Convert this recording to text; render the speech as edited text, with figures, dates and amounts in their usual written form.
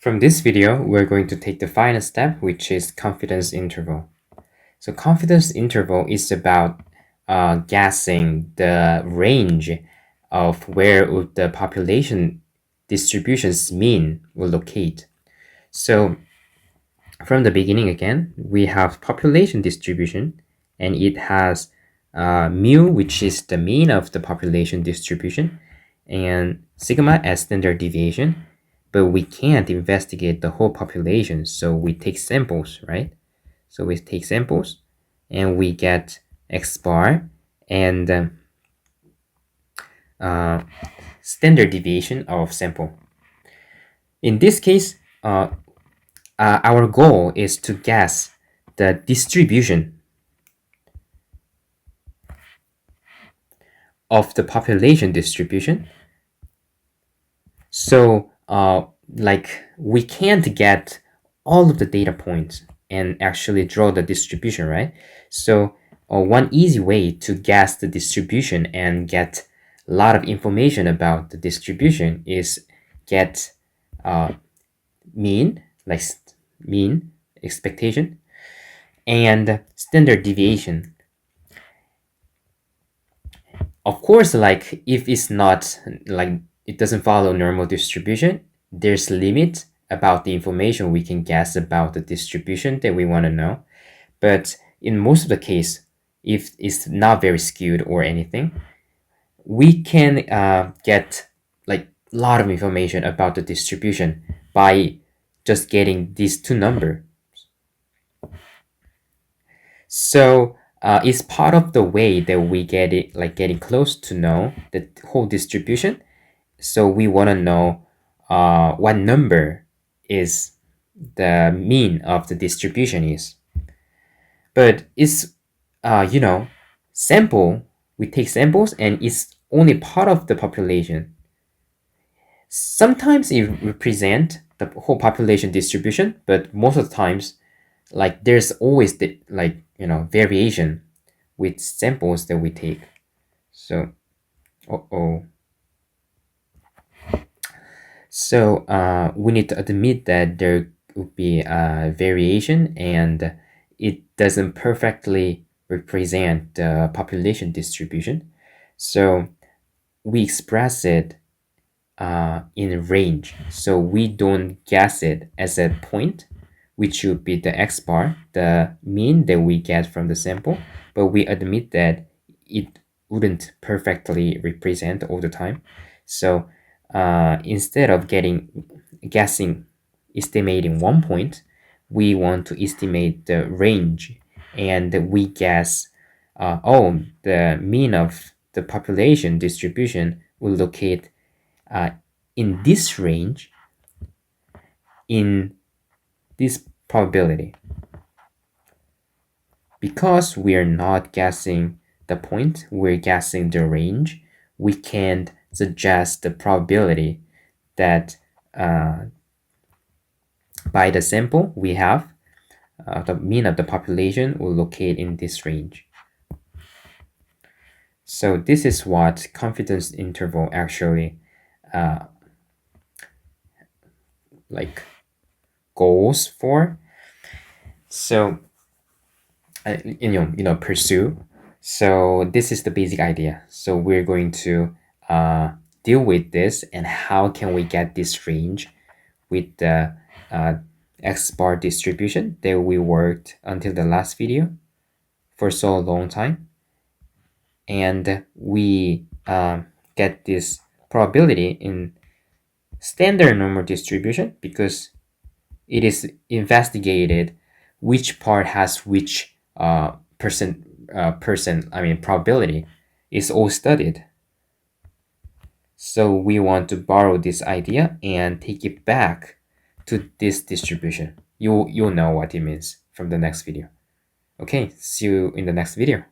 From this video, we're going to take the final step, which is confidence interval. So confidence interval is about guessing the range of where the population distribution's mean will locate. So from the beginning again, we have population distribution, and it has mu, which is the mean of the population distribution, and sigma as standard deviation. But we can't investigate the whole population, so we take samples, right? So we take samples, and we get x bar and standard deviation of sample. In this case, our goal is to guess the distribution of the population distribution. So like we can't get all of the data points and actually draw the distribution, right? So one easy way to guess the distribution and get a lot of information about the distribution is get mean, like mean expectation, and standard deviation. Of course, like if it's not like it doesn't follow normal distribution, there's limit about the information we can guess about the distribution that we want to know. But in most of the case, if it's not very skewed or anything, we can get like a lot of information about the distribution by just getting these two numbers. So it's part of the way that we get it, like getting close to know the whole distribution. So we want to know what number is the mean of the distribution is. But it's, sample, we take samples and it's only part of the population. Sometimes it represents the whole population distribution, but most of the times, like there's always the variation with samples that we take. So, So we need to admit that there would be a variation and it doesn't perfectly represent the population distribution. So we express it in range. So we don't guess it as a point, which would be the x bar, the mean that we get from the sample, but we admit that it wouldn't perfectly represent all the time. So instead of estimating 1 point, we want to estimate the range, and we guess, the mean of the population distribution will locate in this range, in this probability. Because we are not guessing the point, we're guessing the range, we can't suggest the probability that by the sample we have, the mean of the population will locate in this range. So this is what confidence interval actually goes for. So pursue. So this is the basic idea. So we're going to deal with this, and how can we get this range with the x bar distribution that we worked until the last video for so long time, and we get this probability in standard normal distribution because it is investigated which part has which probability is all studied. So we want to borrow this idea and take it back to this distribution. You'll know what it means from the next video. Okay, see you in the next video.